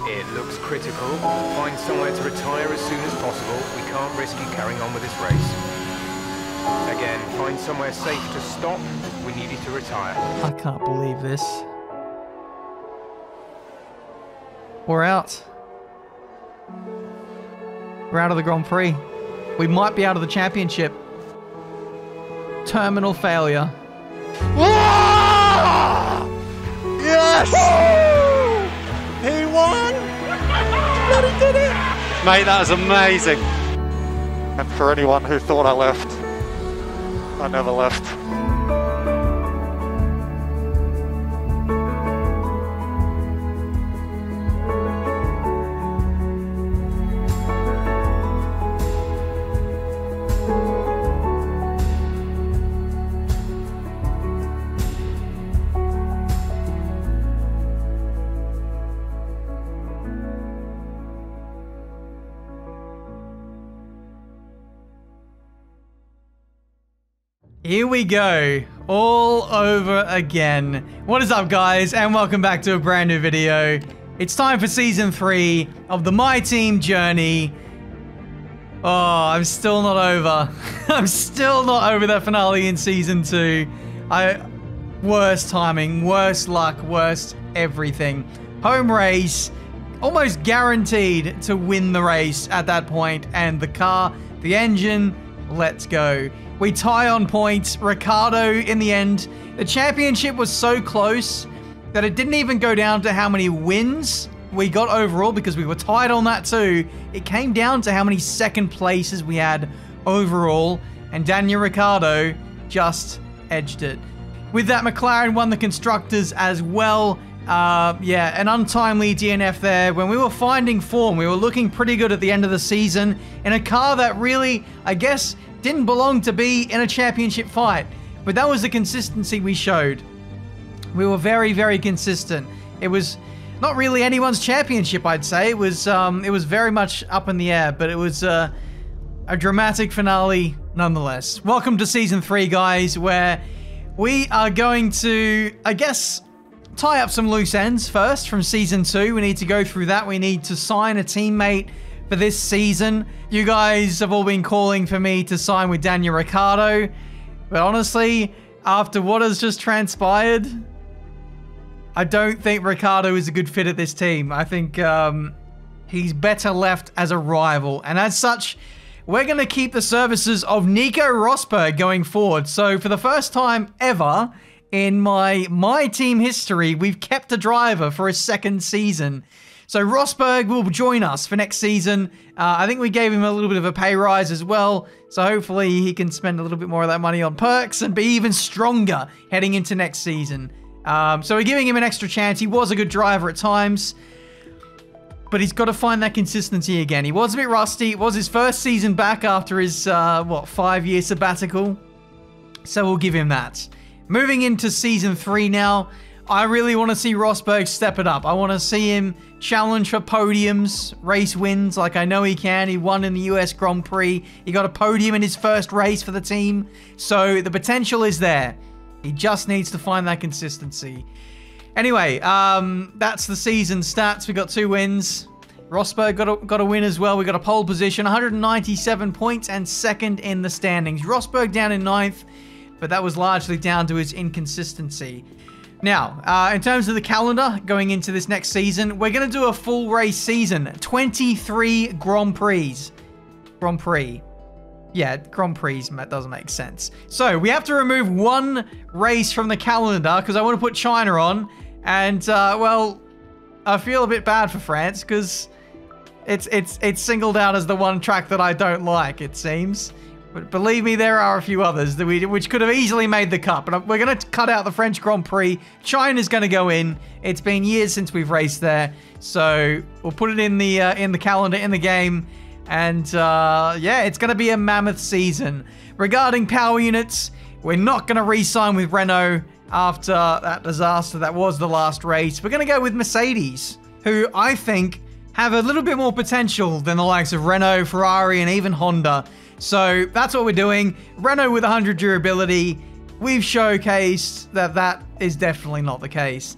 It looks critical. Find somewhere to retire as soon as possible. We can't risk you carrying on with this race. Again, find somewhere safe to stop. We need you to retire. I can't believe this. We're out. We're out of the Grand Prix. We might be out of the championship. Terminal failure. Whoa! Yes! Woo! He won! Bloody did it! Mate, that was amazing. And for anyone who thought I left, I never left. Here we go, all over again. What is up, guys, and welcome back to a brand new video. It's time for season 3 of the My Team journey. Oh, I'm still not over. I'm still not over that finale in season 2. Worst timing, worst luck, worst everything. Home race, almost guaranteed to win the race at that point, and the car, the engine, let's go. We tie on points. Ricciardo in the end. The championship was so close that it didn't even go down to how many wins we got overall, because we were tied on that too. It came down to how many second places we had overall, and Daniel Ricciardo just edged it. With that, McLaren won the Constructors as well. Yeah, an untimely DNF there. When we were finding form, we were looking pretty good at the end of the season in a car that really, I guess, didn't belong to be in a championship fight. But that was the consistency we showed. We were very, very consistent. It was not really anyone's championship, I'd say. It was very much up in the air, but it was a dramatic finale nonetheless. Welcome to season 3, guys, where we are going to, I guess, tie up some loose ends first from season 2. We need to go through that. We need to sign a teammate for this season. You guys have all been calling for me to sign with Daniel Ricciardo, but honestly, after what has just transpired, I don't think Ricciardo is a good fit at this team. I think he's better left as a rival, and as such, we're going to keep the services of Nico Rosberg going forward. So for the first time ever in my team history, we've kept a driver for a second season. So Rosberg will join us for next season. I think we gave him a little bit of a pay rise as well. So hopefully he can spend a little bit more of that money on perks and be even stronger heading into next season. So we're giving him an extra chance. He was a good driver at times, but he's got to find that consistency again. He was a bit rusty. It was his first season back after his, 5-year sabbatical. So we'll give him that. Moving into season 3 now. I really want to see Rosberg step it up. I want to see him challenge for podiums, race wins, like I know he can. He won in the US Grand Prix. He got a podium in his first race for the team. So the potential is there. He just needs to find that consistency. Anyway, that's the season stats. We got 2 wins. Rosberg got a win as well. We got a pole position, 197 points and second in the standings. Rosberg down in 9th, but that was largely down to his inconsistency. Now, in terms of the calendar going into this next season, we're going to do a full race season. 23 Grand Prix. Grand Prix. Yeah, Grand Prix doesn't make sense. So, we have to remove 1 race from the calendar because I want to put China on. And, well, I feel a bit bad for France because it's singled out as the one track that I don't like, it seems. But believe me, there are a few others that which could have easily made the cut. But we're going to cut out the French Grand Prix. China's going to go in. It's been years since we've raced there, so we'll put it in the calendar, in the game. And yeah, it's going to be a mammoth season. Regarding power units, we're not going to re-sign with Renault after that disaster that was the last race. We're going to go with Mercedes, who I think have a little bit more potential than the likes of Renault, Ferrari, and even Honda. So that's what we're doing. Renault with 100 durability. We've showcased that that is definitely not the case.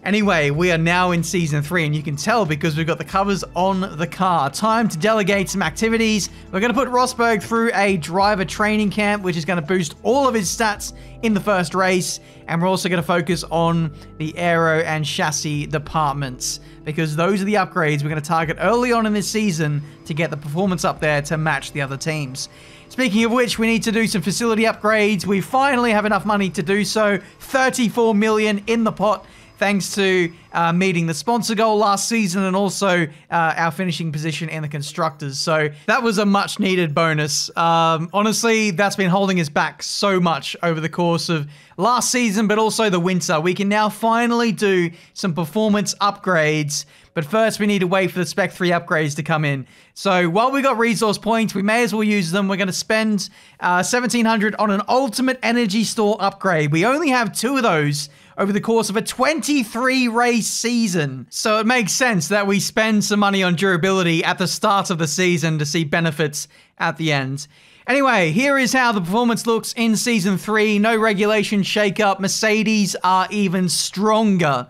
Anyway, we are now in Season 3, and you can tell because we've got the covers on the car. Time to delegate some activities. We're going to put Rosberg through a driver training camp, which is going to boost all of his stats in the first race. And we're also going to focus on the aero and chassis departments, because those are the upgrades we're going to target early on in this season to get the performance up there to match the other teams. Speaking of which, we need to do some facility upgrades. We finally have enough money to do so. 34 million in the pot, thanks to meeting the sponsor goal last season and also our finishing position in the constructors. So that was a much needed bonus. Honestly, that's been holding us back so much over the course of last season, but also the winter. We can now finally do some performance upgrades, but first we need to wait for the Spec 3 upgrades to come in. So while we got resource points, we may as well use them. We're going to spend 1,700 on an ultimate energy store upgrade. We only have 2 of those over the course of a 23 race season. So it makes sense that we spend some money on durability at the start of the season to see benefits at the end. Anyway, here is how the performance looks in Season 3. No regulation shakeup. Mercedes are even stronger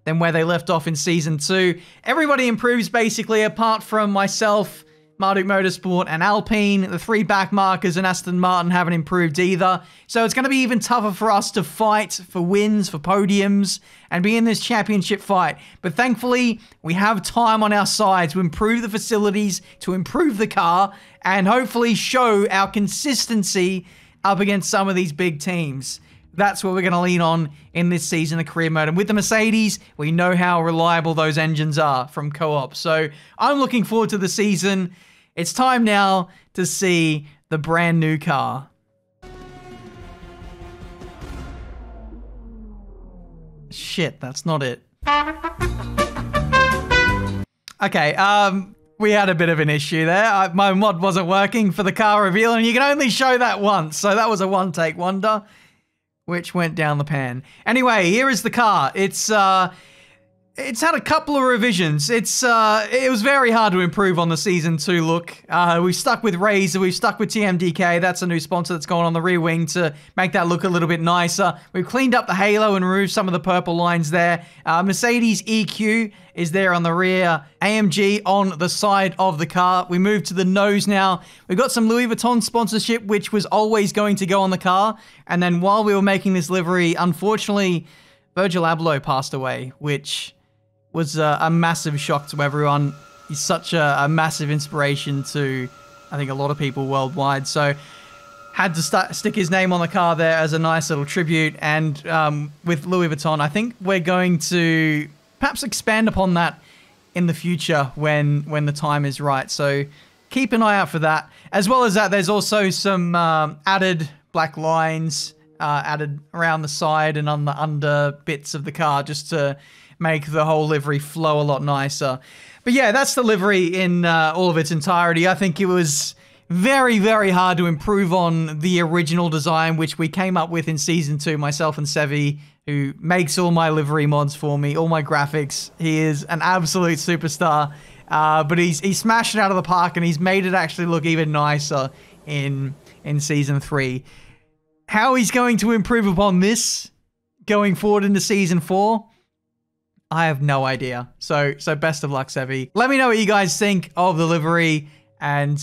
than where they left off in Season 2. Everybody improves basically, apart from myself, Marduk Motorsport, and Alpine. The 3 back markers and Aston Martin haven't improved either. So it's going to be even tougher for us to fight for wins, for podiums, and be in this championship fight. But thankfully, we have time on our side to improve the facilities, to improve the car, and hopefully show our consistency up against some of these big teams. That's what we're going to lean on in this season of career mode. And with the Mercedes, we know how reliable those engines are from co-op. So I'm looking forward to the season. It's time now to see the brand new car. Shit, that's not it. Okay, we had a bit of an issue there. My mod wasn't working for the car reveal, and you can only show that once. So that was a one-take wonder, which went down the pan. Anyway, here is the car. It's had a couple of revisions. It was very hard to improve on the Season 2 look. We've stuck with Razor, we've stuck with TMDK. That's a new sponsor that's gone on the rear wing to make that look a little bit nicer. We've cleaned up the halo and removed some of the purple lines there. Mercedes EQ is there on the rear. AMG on the side of the car. We moved to the nose now. We've got some Louis Vuitton sponsorship, which was always going to go on the car. And then while we were making this livery, unfortunately, Virgil Abloh passed away, which was a massive shock to everyone. He's such a massive inspiration to, I think, a lot of people worldwide. So had to stick his name on the car there as a nice little tribute. And with Louis Vuitton, I think we're going to perhaps expand upon that in the future when the time is right. So keep an eye out for that. As well as that, there's also some added black lines added around the side and on the under bits of the car, just to make the whole livery flow a lot nicer. But yeah, that's the livery in all of its entirety. I think it was very, very hard to improve on the original design, which we came up with in Season 2, myself and Sevi, who makes all my livery mods for me, all my graphics. He is an absolute superstar, but he's smashed it out of the park, and he's made it actually look even nicer in Season 3. How he's going to improve upon this going forward into Season 4, I have no idea. So best of luck, Sevi. Let me know what you guys think of the livery, and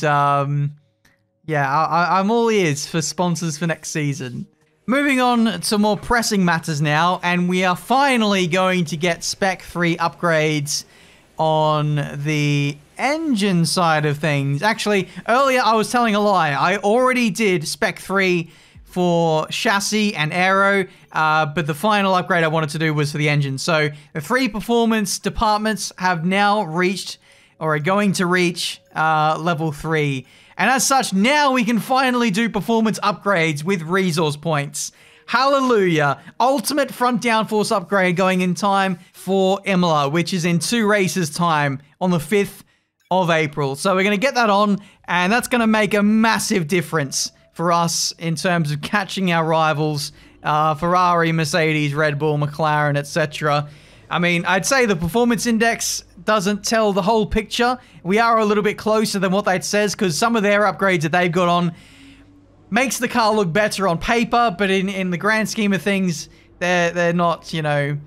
yeah, I'm all ears for sponsors for next season. Moving on to more pressing matters now, and we are finally going to get Spec 3 upgrades on the engine side of things. Actually, earlier I was telling a lie. I already did Spec 3 for chassis and aero, but the final upgrade I wanted to do was for the engine. So the 3 performance departments have now reached, or are going to reach, level 3. And as such, now we can finally do performance upgrades with resource points. Hallelujah. Ultimate front downforce upgrade going in time for Imola, which is in 2 races time on the 5th of April. So we're going to get that on, and that's going to make a massive difference for us in terms of catching our rivals, Ferrari, Mercedes, Red Bull, McLaren, etc. I mean, I'd say the performance index doesn't tell the whole picture. We are a little bit closer than what that says, because some of their upgrades that they've got on makes the car look better on paper, but in the grand scheme of things, they're not, you know,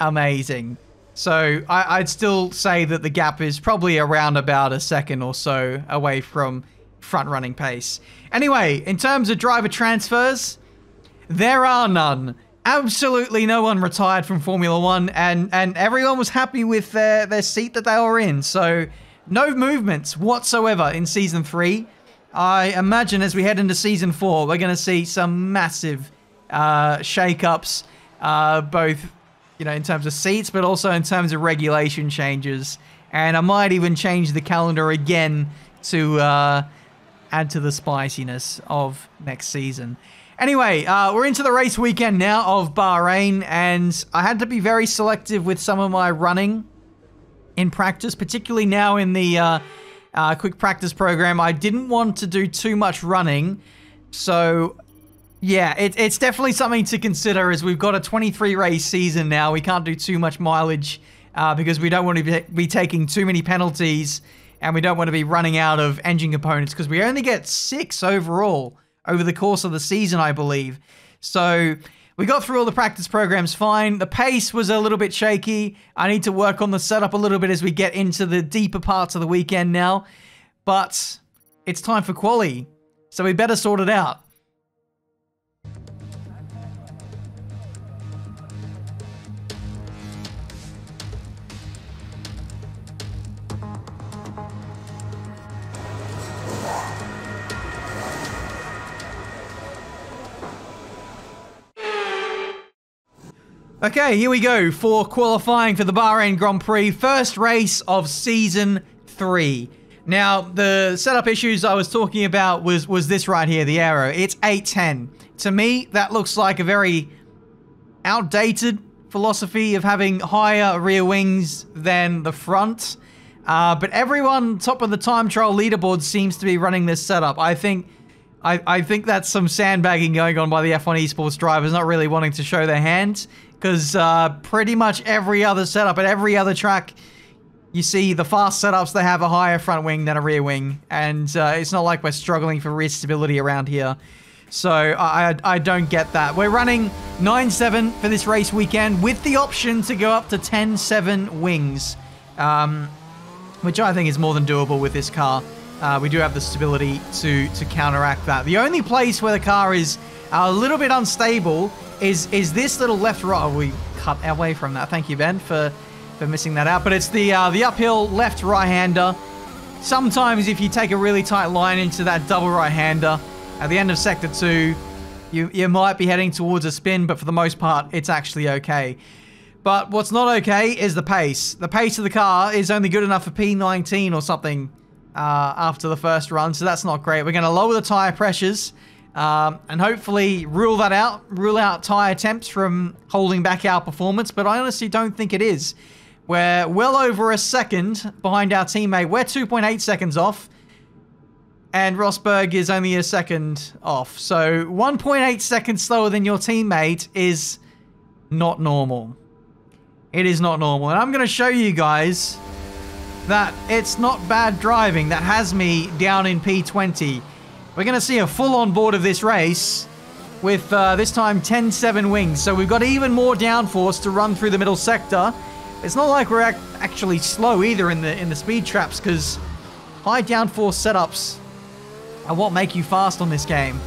amazing. So I'd still say that the gap is probably around about a second or so away from front-running pace. Anyway, in terms of driver transfers, there are none. Absolutely no one retired from Formula One, and everyone was happy with their seat that they were in. So no movements whatsoever in Season 3. I imagine as we head into Season 4, we're going to see some massive shake-ups, both in terms of seats, but also in terms of regulation changes. And I might even change the calendar again to add to the spiciness of next season. Anyway, we're into the race weekend now of Bahrain, and I had to be very selective with some of my running in practice, particularly now in the quick practice program. I didn't want to do too much running, so yeah, it's definitely something to consider as we've got a 23 race season now. We can't do too much mileage because we don't want to be taking too many penalties, and we don't want to be running out of engine components because we only get 6 overall over the course of the season, I believe. So we got through all the practice programs fine. The pace was a little bit shaky. I need to work on the setup a little bit as we get into the deeper parts of the weekend now. But it's time for quali, so we better sort it out. Okay, here we go for qualifying for the Bahrain Grand Prix, first race of Season 3. Now, the setup issues I was talking about was this right here, the aero. It's 810. To me, that looks like a very outdated philosophy of having higher rear wings than the front. But everyone top of the time trial leaderboard seems to be running this setup. I think that's some sandbagging going on by the F1 esports drivers, not really wanting to show their hand. Because pretty much every other setup at every other track, you see the fast setups, they have a higher front wing than a rear wing. And it's not like we're struggling for rear stability around here. So I don't get that. We're running 9.7 for this race weekend with the option to go up to 10.7 wings. Which I think is more than doable with this car. We do have the stability to counteract that. The only place where the car is a little bit unstable is this little left-right. We cut away from that. Thank you, Ben, for missing that out. But it's the uphill left right-hander. Sometimes if you take a really tight line into that double right-hander, at the end of Sector 2, you might be heading towards a spin, but for the most part, it's actually okay. But what's not okay is the pace. The pace of the car is only good enough for P19 or something after the first run, so that's not great. We're going to lower the tyre pressures and hopefully rule out tyre temps from holding back our performance, but I honestly don't think it is. We're well over a second behind our teammate. We're 2.8 seconds off, and Rosberg is only a second off. So 1.8 seconds slower than your teammate is not normal. It is not normal, and I'm going to show you guys that it's not bad driving that has me down in P20. We're going to see a full on board of this race with this time 10.7 wings. So we've got even more downforce to run through the middle sector. It's not like we're actually slow either in the speed traps, because high downforce setups are what make you fast on this game.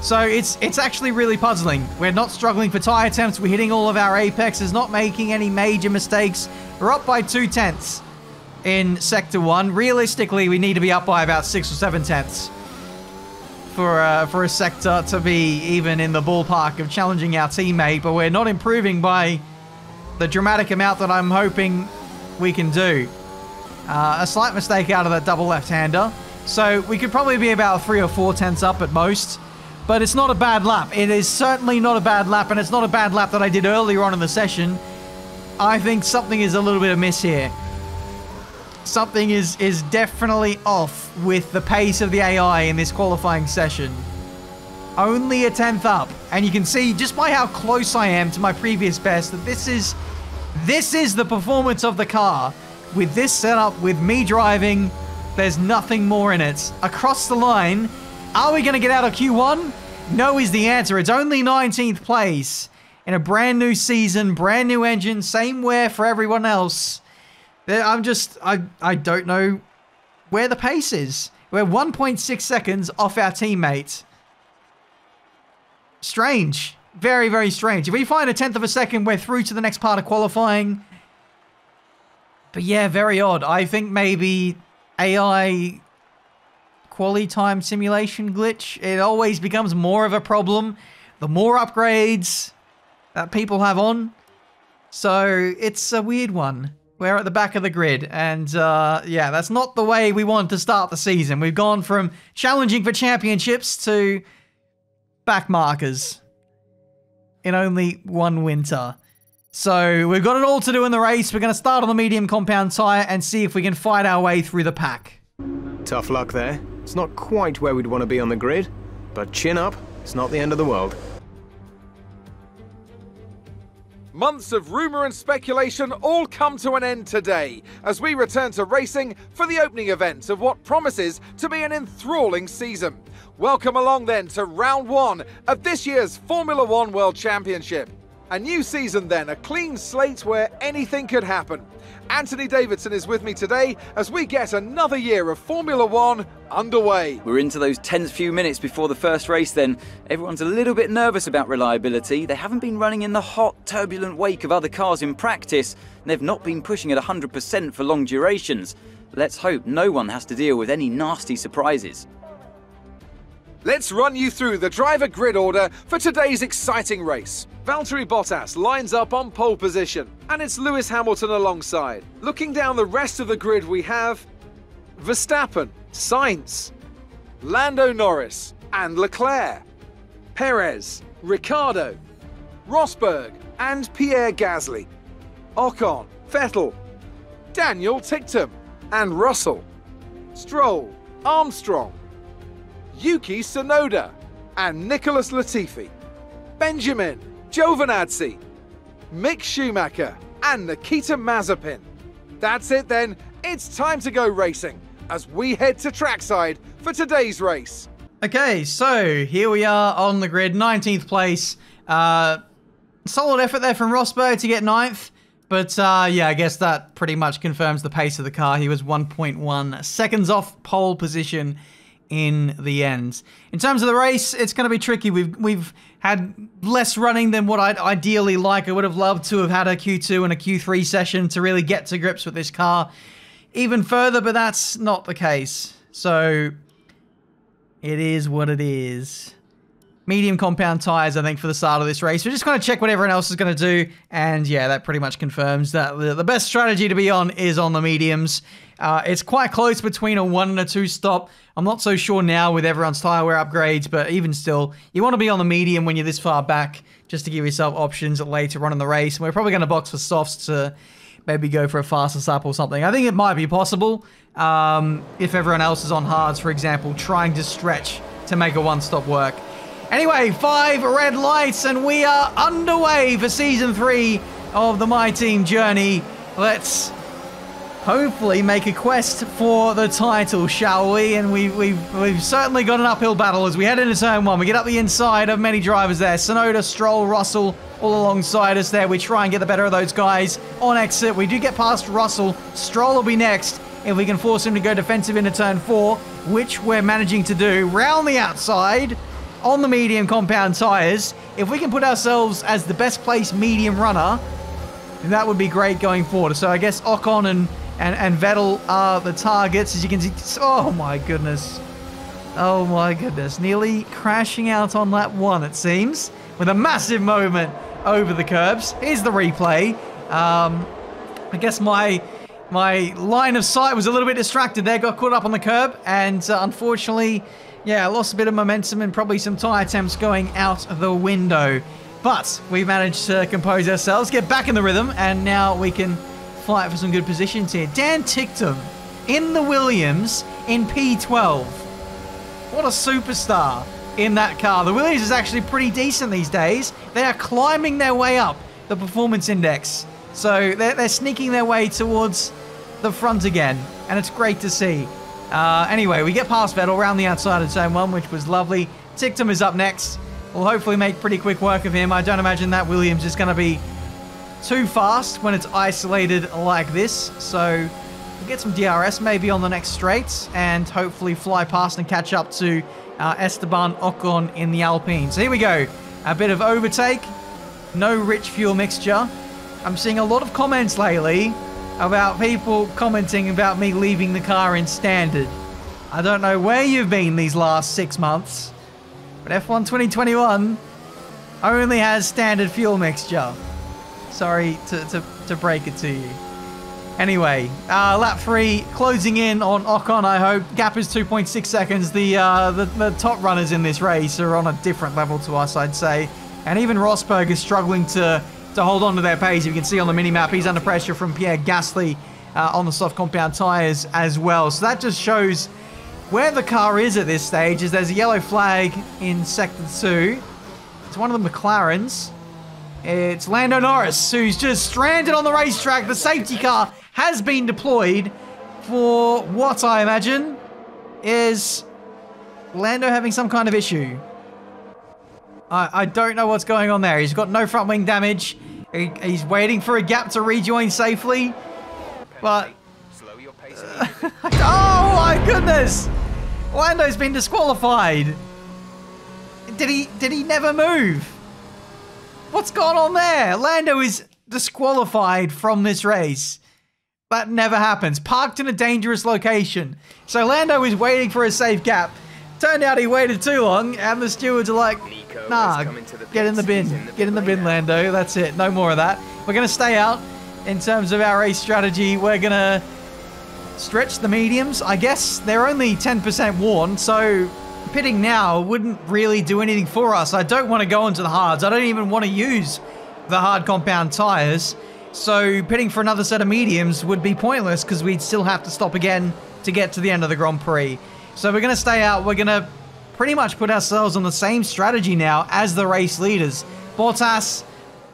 So it's actually really puzzling. We're not struggling for tyre temps. We're hitting all of our apexes, not making any major mistakes. We're up by 0.2 in Sector 1. Realistically, we need to be up by about 6 or 7 tenths for a sector to be even in the ballpark of challenging our teammate, but we're not improving by the dramatic amount that I'm hoping we can do. A slight mistake out of that double left-hander, so we could probably be about 3 or 4 tenths up at most, but it's not a bad lap. It is certainly not a bad lap, and it's not a bad lap that I did earlier on in the session. I think something is a little bit amiss here. Something is definitely off with the pace of the AI in this qualifying session. Only a tenth up, and you can see just by how close I am to my previous best that this is the performance of the car. With this setup, with me driving, there's nothing more in it. Across the line, are we going to get out of Q1? No is the answer. It's only 19th place. in a brand new season, brand new engine, same wear for everyone else. I don't know where the pace is. We're 1.6 seconds off our teammate. Strange. Very, very strange. If we find a 1/10 of a second, we're through to the next part of qualifying. But yeah, very odd. I think maybe AI quality time simulation glitch. It always becomes more of a problem the more upgrades that people have on. So it's a weird one. We're at the back of the grid, and yeah, that's not the way we want to start the season. We've gone from challenging for championships to back markers in only one winter. So we've got it all to do in the race. We're going to start on the medium compound tyre and see if we can fight our way through the pack. Tough luck there. It's not quite where we'd want to be on the grid, but chin up, it's not the end of the world. Months of rumour and speculation all come to an end today as we return to racing for the opening event of what promises to be an enthralling season. Welcome along then to round one of this year's Formula One World Championship. A new season then, a clean slate where anything could happen. Anthony Davidson is with me today as we get another year of Formula One underway. We're into those tense few minutes before the first race then. Everyone's a little bit nervous about reliability. They haven't been running in the hot, turbulent wake of other cars in practice, and they've not been pushing at 100% for long durations. Let's hope no one has to deal with any nasty surprises. Let's run you through the driver grid order for today's exciting race. Valtteri Bottas lines up on pole position, and it's Lewis Hamilton alongside. Looking down the rest of the grid, we have Verstappen, Sainz, Lando Norris and Leclerc, Perez, Ricciardo, Rosberg and Pierre Gasly, Ocon, Vettel, Daniel Ticktum and Russell, Stroll, Armstrong, Yuki Tsunoda and Nicholas Latifi, Benjamin, Giovinazzi, Mick Schumacher and Nikita Mazepin. That's it then, it's time to go racing as we head to trackside for today's race. Okay, so here we are on the grid, 19th place. Solid effort there from Rosberg to get 9th. But yeah, I guess that pretty much confirms the pace of the car. He was 1.1 seconds off pole position in the end. In terms of the race, it's going to be tricky. We've had less running than what I'd ideally like. I would have loved to have had a Q2 and a Q3 session to really get to grips with this car even further, but that's not the case. So it is what it is. Medium compound tires, I think, for the start of this race. We're just going to check what everyone else is going to do. And yeah, that pretty much confirms that the best strategy to be on is on the mediums. It's quite close between a 1 and a 2 stop. I'm not so sure now with everyone's tire wear upgrades, but even still, you want to be on the medium when you're this far back, just to give yourself options later on in the race. And we're probably going to box for softs to maybe go for a faster sap or something. I think it might be possible if everyone else is on hards, for example, trying to stretch to make a one-stop work. Anyway, 5 red lights, and we are underway for Season 3 of the My Team journey. Let's hopefully make a quest for the title, shall we? And we've certainly got an uphill battle as we head into Turn 1. We get up the inside of many drivers there. Tsunoda, Stroll, Russell, all alongside us there. We try and get the better of those guys on exit. We do get past Russell. Stroll will be next if we can force him to go defensive into Turn 4, which we're managing to do. Round the outside on the medium compound tires. If we can put ourselves as the best placed medium runner, that would be great going forward. So I guess Ocon and Vettel are the targets, as you can see. Oh my goodness. Oh my goodness. Nearly crashing out on lap 1, it seems, with a massive moment over the curbs. Here's the replay. I guess my line of sight was a little bit distracted there, got caught up on the curb, and unfortunately, yeah, I lost a bit of momentum and probably some tyre attempts going out the window. But we managed to compose ourselves, get back in the rhythm, and now we can fight for some good positions here. Dan Ticktum in the Williams in P12. What a superstar in that car. The Williams is actually pretty decent these days. They are climbing their way up the performance index. So they're sneaking their way towards the front again, and it's great to see. Anyway, we get past Vettel around the outside of Zone 1, which was lovely. Ticktum is up next. will hopefully make pretty quick work of him. I don't imagine that Williams is going to be too fast when it's isolated like this. So we'll get some DRS maybe on the next straight and hopefully fly past and catch up to Esteban Ocon in the Alpine. So here we go. A bit of overtake. No rich fuel mixture. I'm seeing a lot of comments lately about people commenting about me leaving the car in standard. I don't know where you've been these last 6 months, but F1 2021 only has standard fuel mixture. Sorry to break it to you. Anyway, lap 3 closing in on Ocon, I hope. Gap is 2.6 seconds. The top runners in this race are on a different level to us, I'd say. And even Rosberg is struggling to hold on to their pace. You can see on the mini-map, he's under pressure from Pierre Gasly on the soft compound tyres as well. So that just shows where the car is at this stage. Is there's a yellow flag in Sector 2. It's one of the McLarens. It's Lando Norris, who's just stranded on the racetrack. The safety car has been deployed for what I imagine is Lando having some kind of issue. I don't know what's going on there. He's got no front wing damage. He's waiting for a gap to rejoin safely. But... oh my goodness! Lando's been disqualified. Did he never move? What's going on there? Lando is disqualified from this race. That never happens. Parked in a dangerous location. So Lando is waiting for a safe gap. Turned out he waited too long, and the stewards are like, nah, get in the bin. Get in the bin, Lando. That's it. No more of that. We're going to stay out in terms of our race strategy. We're going to stretch the mediums. I guess they're only 10% worn, so pitting now wouldn't really do anything for us. I don't want to go into the hards. I don't even want to use the hard compound tires. So pitting for another set of mediums would be pointless because we'd still have to stop again to get to the end of the Grand Prix. So we're going to stay out. We're going to pretty much put ourselves on the same strategy now as the race leaders. Bottas,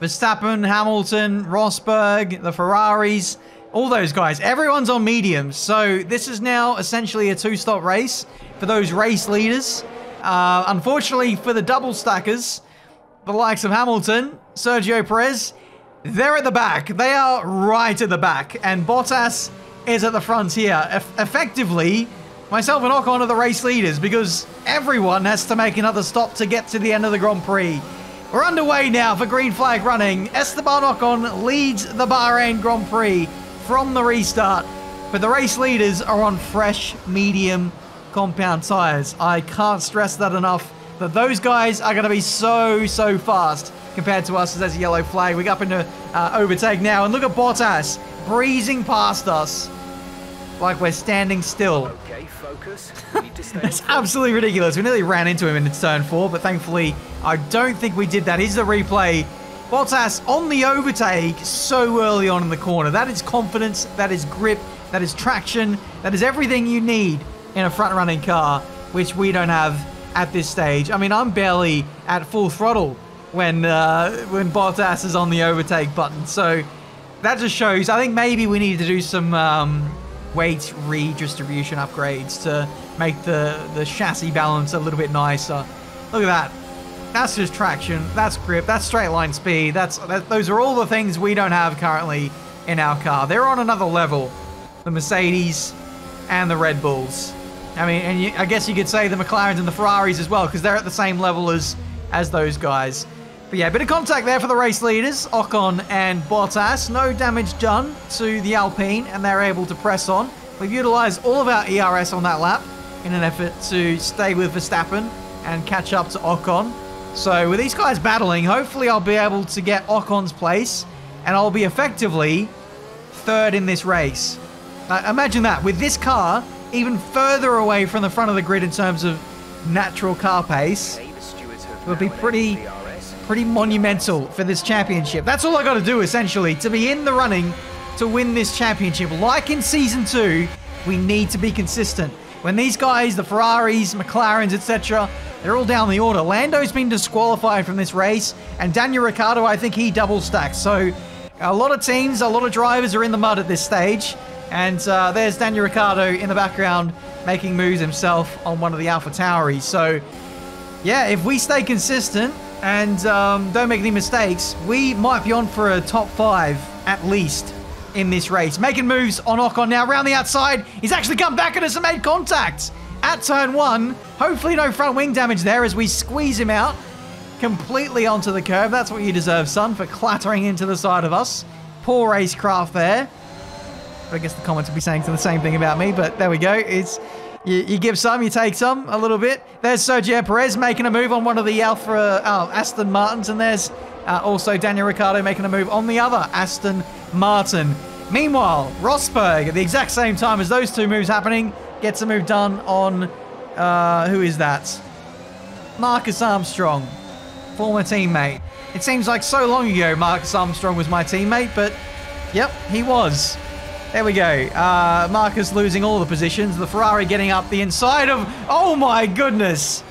Verstappen, Hamilton, Rosberg, the Ferraris, all those guys. Everyone's on mediums. So this is now essentially a two-stop race for those race leaders. Unfortunately for the double stackers, the likes of Hamilton, Sergio Perez, they're at the back. They are right at the back. And Bottas is at the front here. Effectively, myself and Ocon are the race leaders because everyone has to make another stop to get to the end of the Grand Prix. We're underway now for green flag running. Esteban Ocon leads the Bahrain Grand Prix from the restart, but the race leaders are on fresh medium compound tires. I can't stress that enough, that those guys are going to be so fast compared to us. There's a yellow flag. We got up into overtake now, and look at Bottas breezing past us like we're standing still. Okay, focus. We need to stay That's absolutely ridiculous. We nearly ran into him in turn 4, but thankfully I don't think we did that. Here's the replay. Bottas on the overtake so early on in the corner. That is confidence, that is grip, that is traction, that is everything you need in a front-running car, which we don't have at this stage. I mean, I'm barely at full throttle when Bottas is on the overtake button. So that just shows, I think maybe we need to do some weight redistribution upgrades to make the chassis balance a little bit nicer. Look at that. That's just traction, that's grip, that's straight line speed, those are all the things we don't have currently in our car. They're on another level, the Mercedes and the Red Bulls. I mean, and I guess you could say the McLarens and the Ferraris as well, because they're at the same level as those guys. But yeah, a bit of contact there for the race leaders, Ocon and Bottas. No damage done to the Alpine, and they're able to press on. We've utilised all of our ERS on that lap in an effort to stay with Verstappen and catch up to Ocon. So with these guys battling, hopefully I'll be able to get Ocon's place, and I'll be effectively third in this race. Imagine that, with this car even further away from the front of the grid in terms of natural car pace, it would be pretty monumental for this championship. That's all I got to do, essentially, to be in the running to win this championship. Like in Season 2, we need to be consistent. When these guys, the Ferraris, McLarens, etc., they're all down the order. Lando's been disqualified from this race, and Daniel Ricciardo, I think he double stacks. So a lot of teams, a lot of drivers are in the mud at this stage. And there's Daniel Ricciardo in the background making moves himself on one of the AlphaTauris. So yeah, if we stay consistent and don't make any mistakes, we might be on for a top 5 at least in this race. Making moves on Ocon now around the outside. He's actually come back at us and made contact at turn 1. Hopefully no front wing damage there as we squeeze him out completely onto the curb. That's what you deserve, son, for clattering into the side of us. Poor racecraft there. I guess the comments would be saying the same thing about me, but there we go. It's you give some, you take some, a little bit. There's Sergio Perez making a move on one of the Aston Martins, and there's also Daniel Ricciardo making a move on the other Aston Martin. Meanwhile, Rosberg, at the exact same time as those two moves happening, gets a move done on, who is that? Marcus Armstrong, former teammate. It seems like so long ago Marcus Armstrong was my teammate, but yep, he was. There we go. Marcus losing all the positions. The Ferrari getting up the inside of... Oh my goodness!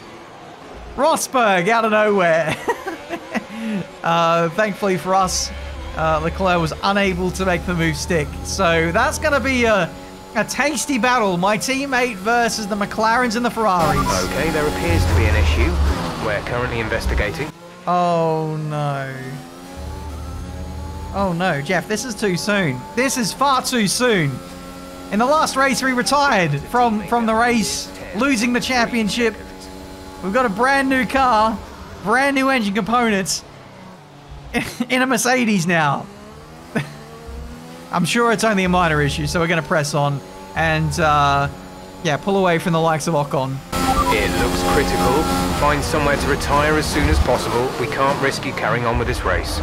Rosberg out of nowhere. Thankfully for us, Leclerc was unable to make the move stick. So that's going to be a tasty battle. My teammate versus the McLarens and the Ferraris. Okay, there appears to be an issue. We're currently investigating. Oh no. Oh no, Jeff, this is too soon. This is far too soon. In the last race, we retired from the race, losing the championship. We've got a brand new car, brand new engine components in a Mercedes now. I'm sure it's only a minor issue, so we're going to press on and, yeah, pull away from the likes of Ocon. It looks critical. Find somewhere to retire as soon as possible. We can't risk you carrying on with this race.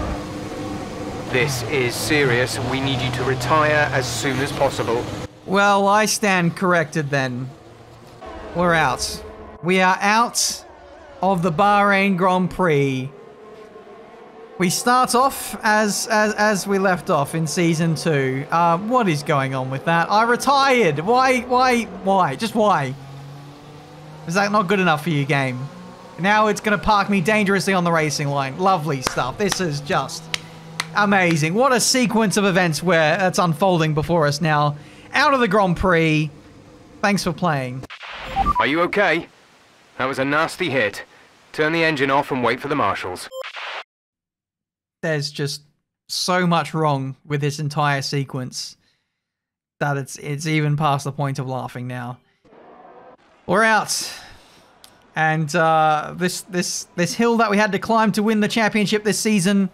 This is serious. We need you to retire as soon as possible. Well, I stand corrected then. We're out. We are out of the Bahrain Grand Prix. We start off as we left off in Season 2. What is going on with that? I retired. Why? Just why? Is that not good enough for you, game? Now it's going to park me dangerously on the racing line. Lovely stuff. This is just amazing. What a sequence of events where that's unfolding before us now. Out of the Grand Prix. Thanks for playing. Are you okay? That was a nasty hit. Turn the engine off and wait for the marshals. There's just so much wrong with this entire sequence that it's even past the point of laughing now. We're out. And this hill that we had to climb to win the championship this season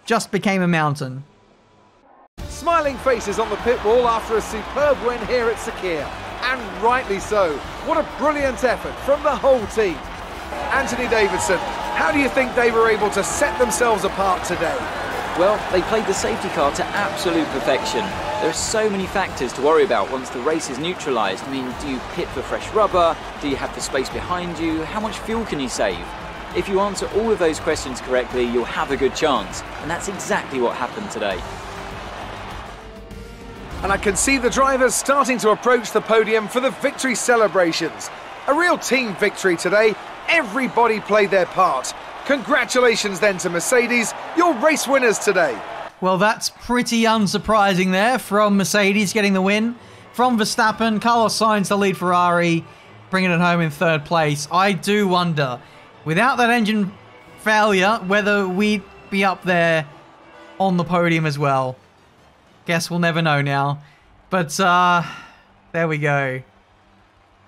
just became a mountain. Smiling faces on the pit wall after a superb win here at Sakir. And rightly so. What a brilliant effort from the whole team. Anthony Davidson, how do you think they were able to set themselves apart today? Well, they played the safety car to absolute perfection. There are so many factors to worry about once the race is neutralised. I mean, do you pit for fresh rubber? Do you have the space behind you? How much fuel can you save? If you answer all of those questions correctly, you'll have a good chance. And that's exactly what happened today. And I can see the drivers starting to approach the podium for the victory celebrations. A real team victory today. Everybody played their part. Congratulations then to Mercedes, your race winners today. Well, that's pretty unsurprising there from Mercedes getting the win. From Verstappen, Carlos Sainz, the lead Ferrari, bringing it home in third place. I do wonder, without that engine failure, whether we'd be up there on the podium as well. Guess we'll never know now. But, there we go.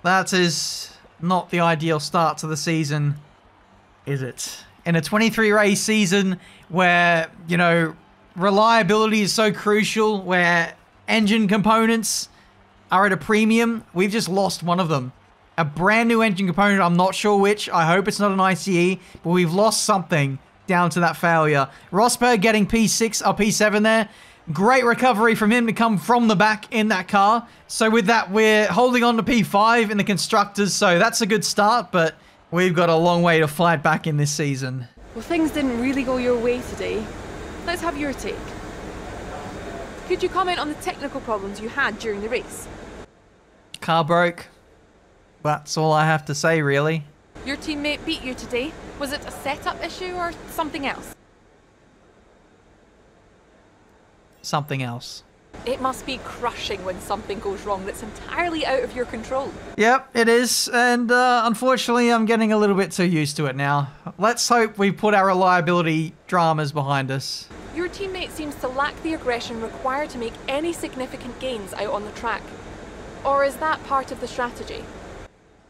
That is not the ideal start to the season, is it? In a 23-race season where, you know, reliability is so crucial, where engine components are at a premium, we've just lost one of them. A brand new engine component, I'm not sure which. I hope it's not an ICE, but we've lost something down to that failure. Rosberg getting P6 or P7 there. Great recovery from him to come from the back in that car. So with that, we're holding on to P5 in the Constructors, so that's a good start, but we've got a long way to fight back in this season. Well, things didn't really go your way today. Let's have your take. Could you comment on the technical problems you had during the race? Car broke. That's all I have to say, really. Your teammate beat you today. Was it a setup issue or something else? Something else. It must be crushing when something goes wrong that's entirely out of your control. Yep, it is, and unfortunately I'm getting a little bit too used to it now. Let's hope we put our reliability dramas behind us. Your teammate seems to lack the aggression required to make any significant gains out on the track. Or is that part of the strategy?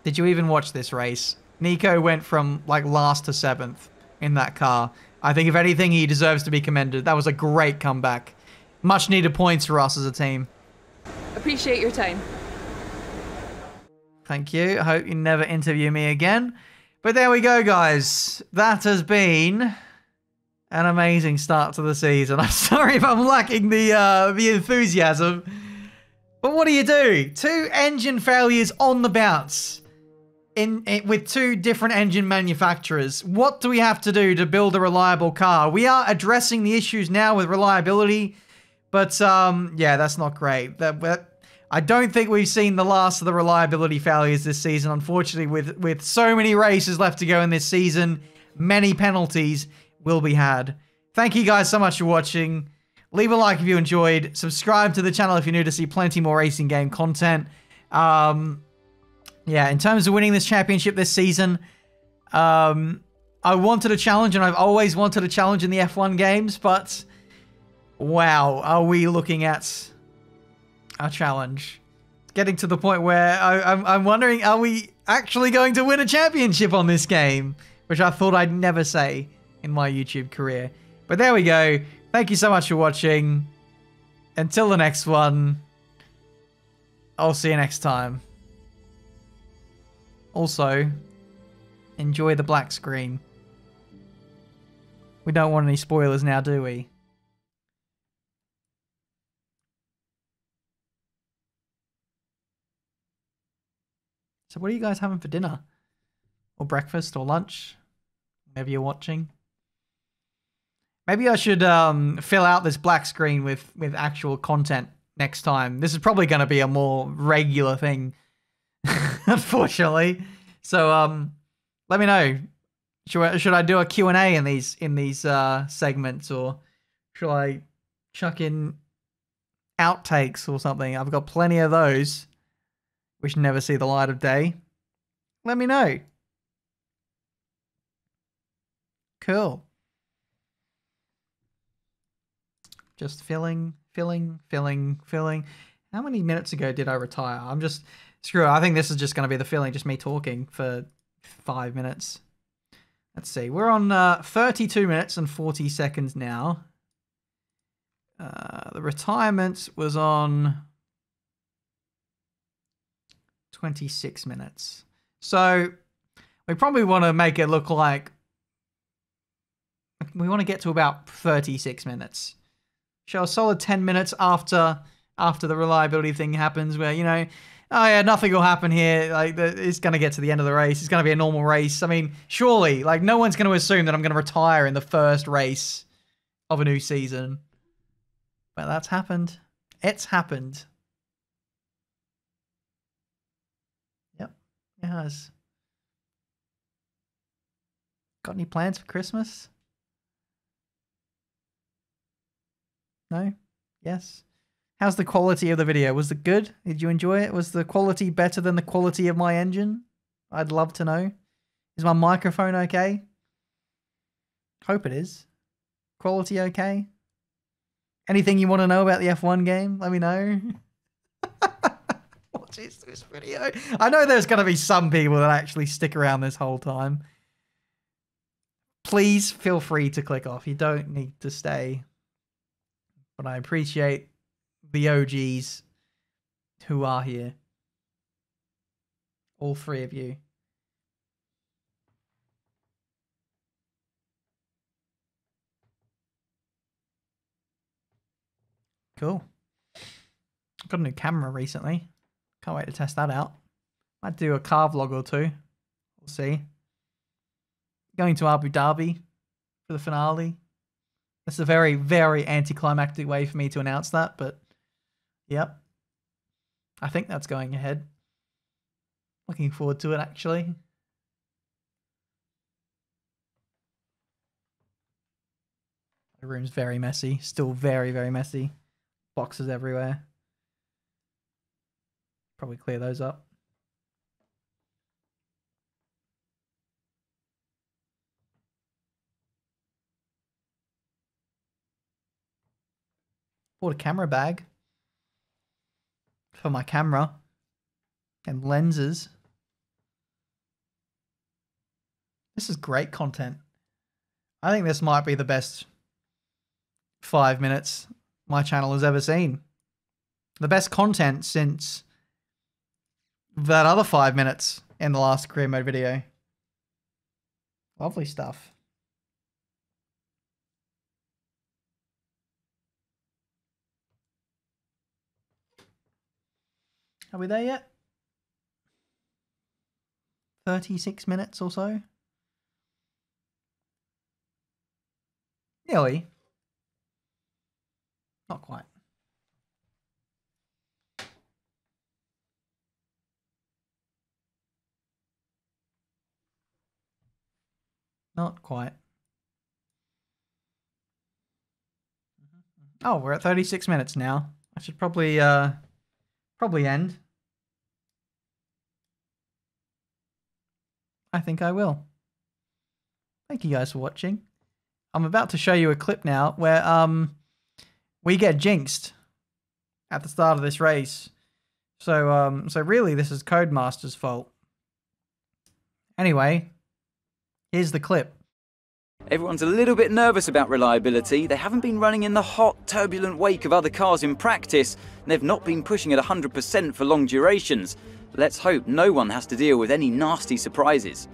Did you even watch this race? Nico went from like last to 7th in that car. I think if anything, he deserves to be commended. That was a great comeback. Much needed points for us as a team. Appreciate your time. Thank you. I hope you never interview me again. But there we go, guys. That has been an amazing start to the season. I'm sorry if I'm lacking the enthusiasm. But what do you do? 2 engine failures on the bounce with 2 different engine manufacturers. What do we have to do to build a reliable car? We are addressing the issues now with reliability, but yeah, that's not great. I don't think we've seen the last of the reliability failures this season. Unfortunately, with so many races left to go in this season, many penalties will be had. Thank you guys so much for watching. Leave a like if you enjoyed. Subscribe to the channel if you're new to see plenty more racing game content. Yeah, in terms of winning this championship this season, I wanted a challenge, and I've always wanted a challenge in the F1 games, but wow, are we looking at a challenge? Getting to the point where I'm wondering, are we actually going to win a championship on this game? Which I thought I'd never say in my YouTube career. But there we go. Thank you so much for watching. Until the next one, I'll see you next time. Also, enjoy the black screen. We don't want any spoilers now, do we? So what are you guys having for dinner? Or breakfast or lunch? Whenever you're watching. Maybe I should fill out this black screen with actual content next time. This is probably going to be a more regular thing, unfortunately. So let me know. Should I do a Q&A in these segments, or should I chuck in outtakes or something? I've got plenty of those, which never see the light of day. Let me know. Cool. Just filling. How many minutes ago did I retire? I'm just... Screw it. I think this is just going to be the filling. Just me talking for 5 minutes. Let's see. We're on 32 minutes and 40 seconds now. The retirement was on 26 minutes. So we probably want to make it look like we want to get to about 36 minutes. Show a solid 10 minutes after the reliability thing happens, where, you know, oh yeah, nothing will happen here. Like, it's going to get to the end of the race. It's going to be a normal race. I mean, surely, like, no one's going to assume that I'm going to retire in the first race of a new season. But that's happened. It's happened. Yep, it has. Got any plans for Christmas? No? Yes? How's the quality of the video? Was it good? Did you enjoy it? Was the quality better than the quality of my engine? I'd love to know. Is my microphone okay? Hope it is. Quality okay? Anything you want to know about the F1 game? Let me know. What is this video? I know there's going to be some people that actually stick around this whole time. Please feel free to click off. You don't need to stay. But I appreciate the OGs who are here. All 3 of you. Cool. Got a new camera recently. Can't wait to test that out. Might do a car vlog or 2. We'll see. Going to Abu Dhabi for the finale. That's a very, very anticlimactic way for me to announce that, but yep. I think that's going ahead. Looking forward to it, actually. The room's very messy. Still very, very messy. boxes everywhere. Probably clear those up. Bought a camera bag for my camera and lenses. This is great content. I think this might be the best 5 minutes my channel has ever seen. The best content since that other 5 minutes in the last career mode video. Lovely stuff. Are we there yet? 36 minutes or so? Nearly. Not quite. Not quite. Oh, we're at 36 minutes now. I should probably end. I think I will. Thank you guys for watching. I'm about to show you a clip now where we get jinxed at the start of this race. So really this is Codemaster's fault. Anyway, here's the clip. Everyone's a little bit nervous about reliability. They haven't been running in the hot, turbulent wake of other cars in practice, and they've not been pushing at 100% for long durations. Let's hope no one has to deal with any nasty surprises.